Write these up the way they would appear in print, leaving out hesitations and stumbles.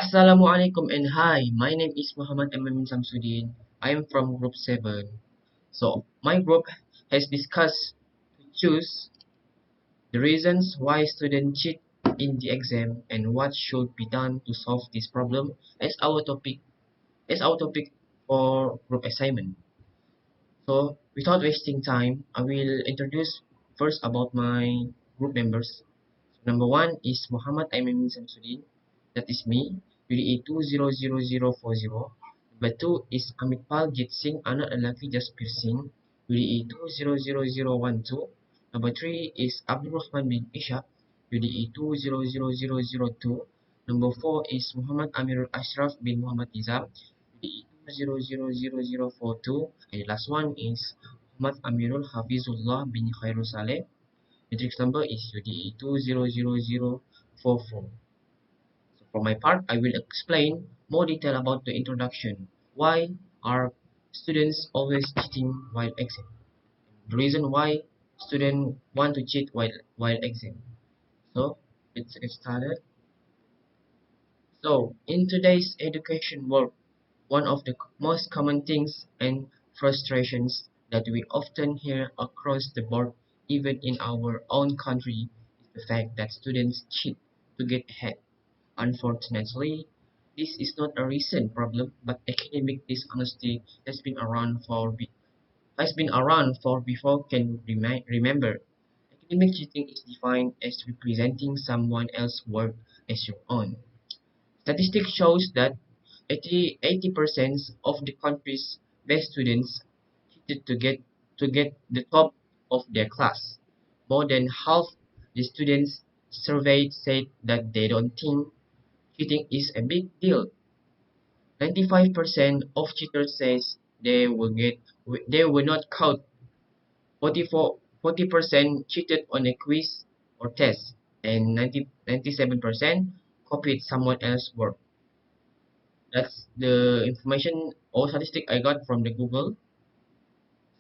Assalamualaikum and hi, my name is Muhammad Amin Samsudin. I am from Group 7. So, my group has discussed to choose the reasons why students cheat in the exam and what should be done to solve this problem as our topic for group assignment. So, without wasting time, I will introduce first about my group members. Number one is Muhammad Aimin Samsudin, that is me, UDA 200040. Number two is Amitpal Jit Singh, anak lelaki Jaspir Singh, UDA 200012. Number three is Abdul Rahman bin Ishaq, UDA 200002. Number four is Muhammad Amirul Ashraf bin Muhammad Nizam, UDA 20000042. And the last one is Muhammad Amirul Hafizullah bin Khairul Saleh. Matrix number is UDE 200044. So for my part, I will explain more detail about the introduction. Why are students always cheating while exam? The reason why students want to cheat while exam. So let's get started. So in today's education world, one of the most common things and frustrations that we often hear across the board, even in our own country, is the fact that students cheat to get ahead. Unfortunately, this is not a recent problem, but academic dishonesty has been around for before can remember. Academic cheating is defined as representing someone else's work as your own. Statistics shows that 80% of the country's best students cheated to get the top of their class. More than half the students surveyed said that they don't think cheating is a big deal. 95% of cheaters says they were not caught. 40% cheated on a quiz or test, and 97% copied someone else's work. That's the information or statistic I got from the Google.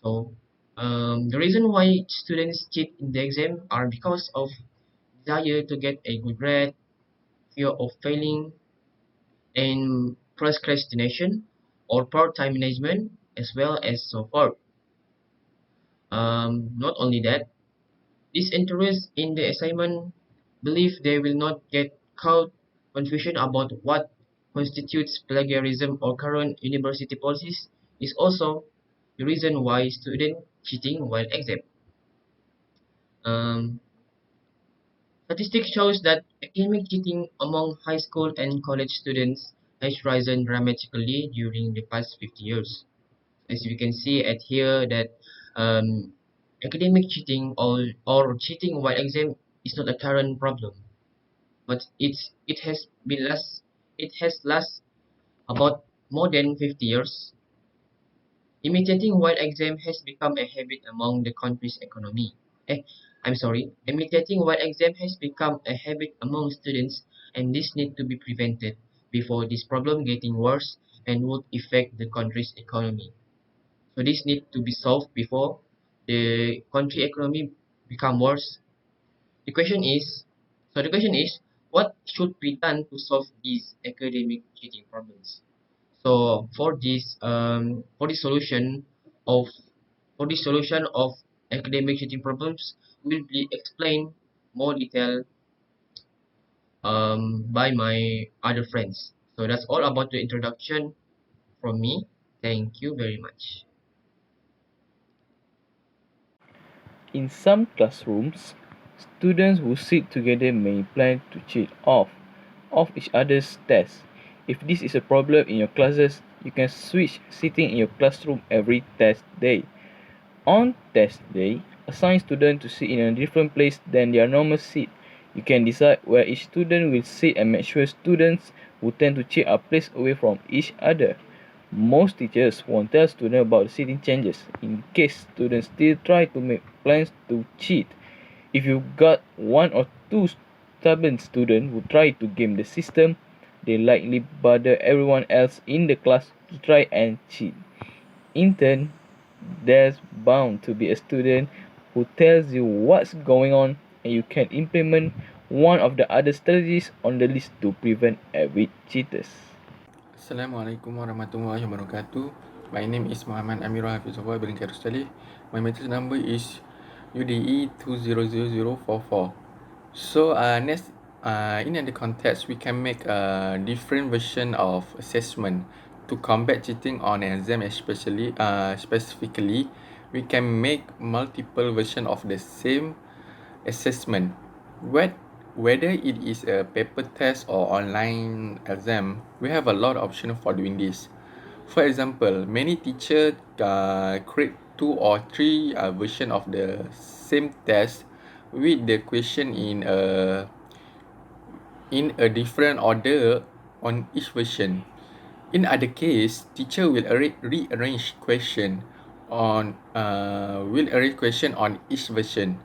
So the reason why students cheat in the exam are because of desire to get a good grade, fear of failing, and procrastination or poor time management, as well as so forth. Not only that, this interest in the assignment believe they will not get caught, confusion about what constitutes plagiarism or current university policies is also the reason why students cheating while exam. Um, Statistics shows that academic cheating among high school and college students has risen dramatically during the past 50 years. As we can see at here that um, academic cheating or cheating while exam is not a current problem, but it has last about more than 50 years. Imitating while exam has become a habit among the country's economy. I'm sorry. Imitating while exam has become a habit among students, and this need to be prevented before this problem getting worse and would affect the country's economy. So this need to be solved before the country economy become worse. The question is, the question is, what should be done to solve these academic cheating problems? So of for the solution of academic cheating problems will be explained more detail by my other friends. So that's all about the introduction from me. Thank you very much. In some classrooms, students who sit together may plan to cheat off each other's tests. If this is a problem in your classes, you can switch sitting in your classroom every test day. On test day, assign students to sit in a different place than their normal seat. You can decide where each student will sit and make sure students who tend to cheat are placed away from each other. Most teachers won't tell students about the seating changes in case students still try to make plans to cheat. If you got one or two stubborn students who try to game the system, they likely bother everyone else in the class to try and cheat. In turn, there's bound to be a student who tells you what's going on and you can implement one of the other strategies on the list to prevent avid cheaters. Assalamualaikum warahmatullahi wabarakatuh. My name is Muhammad Amirul Hafizullah bin Karustali. My matrix number is UDE 200044. So next, in the context, we can make a different version of assessment to combat cheating on an exam, especially specifically, we can make multiple version of the same assessment. Whether it is a paper test or online exam, we have a lot of options for doing this. For example, many teachers create 2 or 3 version of the same test with the question in a different order on each version. In other case, teacher will rearrange question on each version.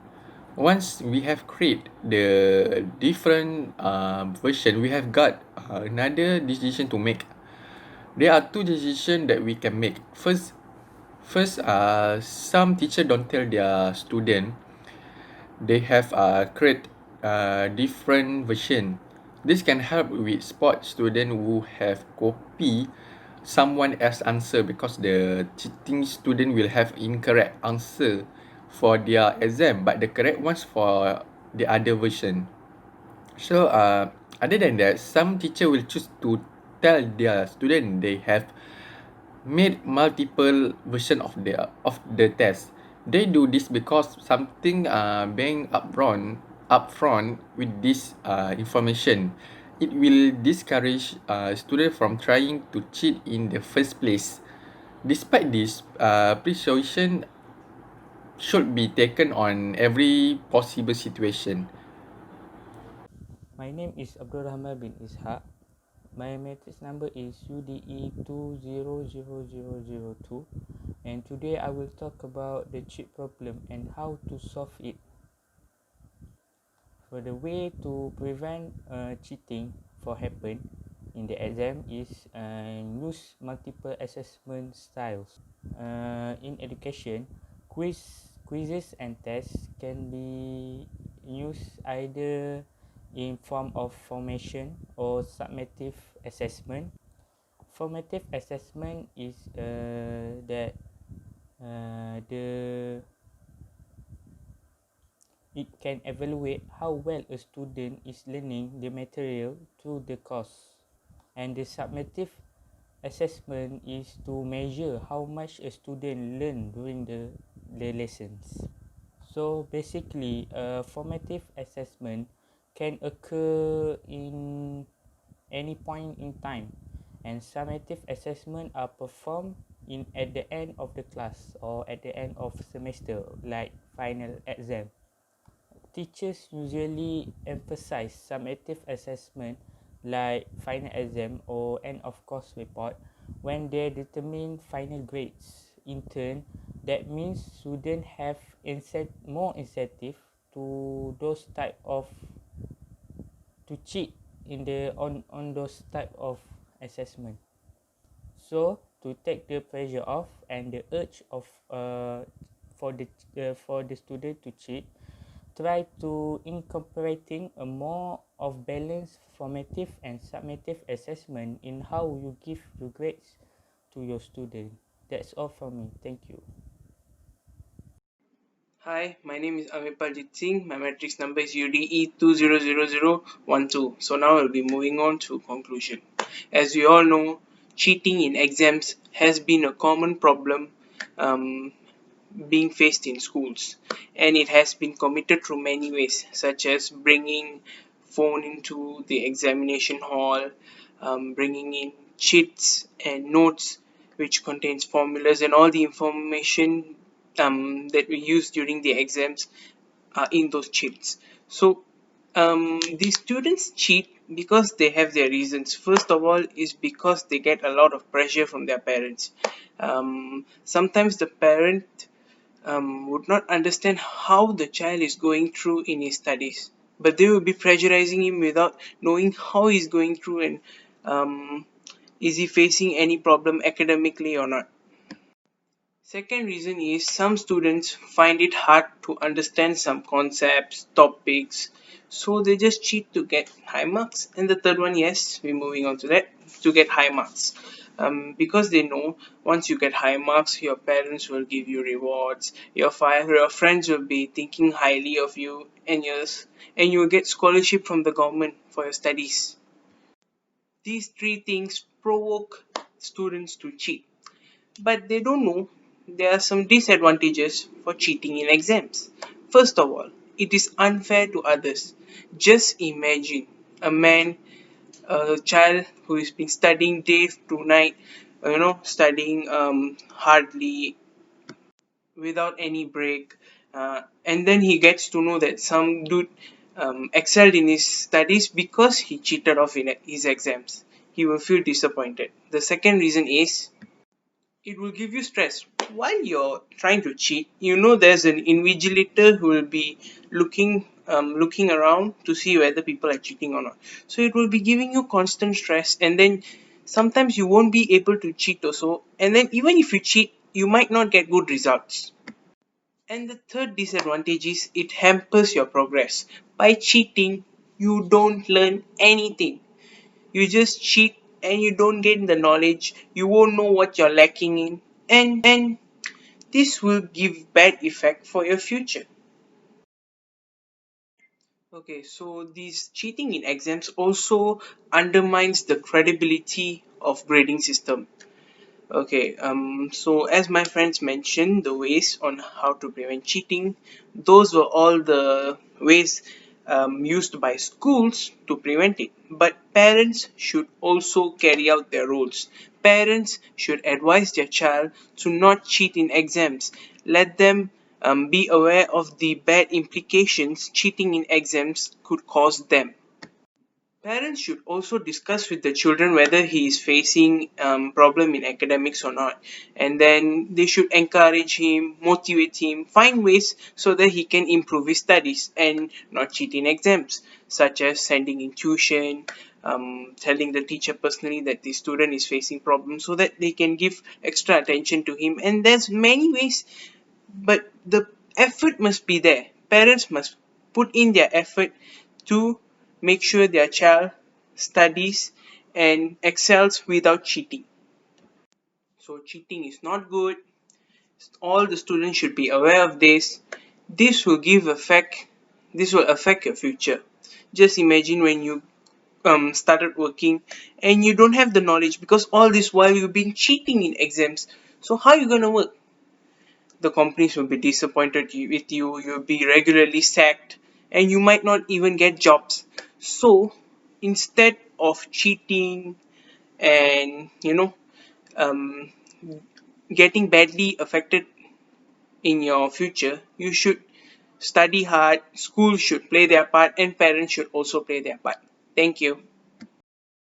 Once we have create the different version, we have got another decision to make. There are 2 decisions that we can make. First, some teacher don't tell their student they have create different version. This can help with spot student who have copy someone else answer, because the cheating student will have incorrect answer for their exam, but the correct ones for the other version. So other than that, some teacher will choose to tell their student they have made multiple version of the test. They do this because something being upfront with this information. It will discourage student from trying to cheat in the first place. Despite this, precaution should be taken on every possible situation. My name is Abdul Rahman bin Ishaq. My matrix number is UDE 200002, and today I will talk about the cheat problem and how to solve it. For the way to prevent cheating for happen in the exam is use multiple assessment styles. In education, quizzes and tests can be used either in form of formation or summative assessment. Formative assessment is that the it can evaluate how well a student is learning the material through the course, and the summative assessment is to measure how much a student learn during the lessons. So basically, a formative assessment can occur in any point in time, and summative assessment are performed at the end of the class or at the end of semester, like final exam. Teachers usually emphasize summative assessment like final exam or end of course report when they determine final grades. In turn, that means students have more incentive to those type of to cheat in the on those type of assessment. So to take the pressure off and the urge of for the student to cheat, try to incorporating a more of balanced formative and summative assessment in how you give your grades to your student. That's all from me. Thank you. Hi, my name is Amirpaljeet Singh. My matrix number is UDE 200012. So now I'll be moving on to conclusion. As we all know, cheating in exams has been a common problem being faced in schools, and it has been committed through many ways, such as bringing phone into the examination hall, bringing in cheats and notes which contains formulas, and all the information that we use during the exams are in those cheats. So the students cheat because they have their reasons. First of all is because they get a lot of pressure from their parents. Sometimes the parent would not understand how the child is going through in his studies, but they will be pressurizing him without knowing how he's going through, and is he facing any problem academically or not. Second reason is some students find it hard to understand some concepts, topics, so they just cheat to get high marks. And the third one, yes, we're moving on to that, to get high marks. Because they know once you get high marks, your parents will give you rewards, your friends will be thinking highly of you, and and you will get scholarship from the government for your studies. These three things provoke students to cheat, but they don't know there are some disadvantages for cheating in exams. First of all, it is unfair to others. Just imagine a child who has been studying day to night, studying hardly without any break, and then he gets to know that some dude excelled in his studies because he cheated off in his exams. He will feel disappointed. The second reason is it will give you stress. While you're trying to cheat, you know there's an invigilator who will be looking around to see whether people are cheating or not. So it will be giving you constant stress, and then sometimes you won't be able to cheat also. And then even if you cheat, you might not get good results. And the third disadvantage is it hampers your progress. By cheating, you don't learn anything. You just cheat and you don't gain the knowledge. You won't know what you're lacking in, and this will give bad effect for your future. Okay, so this cheating in exams also undermines the credibility of grading system. Okay, so as my friends mentioned, the ways on how to prevent cheating, those were all the ways used by schools to prevent it. But parents should also carry out their roles. Parents should advise their child to not cheat in exams. Let them be aware of the bad implications cheating in exams could cause them. Parents should also discuss with the children whether he is facing problem in academics or not, and then they should encourage him, motivate him, find ways so that he can improve his studies and not cheat in exams, such as sending in tuition, telling the teacher personally that the student is facing problems so that they can give extra attention to him. And there's many ways, but the effort must be there. Parents must put in their effort to make sure their child studies and excels without cheating. So cheating is not good. All the students should be aware of this. This will give effect. This will affect your future. Just imagine when you started working and you don't have the knowledge, because all this while you've been cheating in exams. So how you gonna work? The companies will be disappointed with you. You'll be regularly sacked, and you might not even get jobs. So instead of cheating and um, getting badly affected in your future, you should study hard. Schools should play their part, and parents should also play their part. Thank you.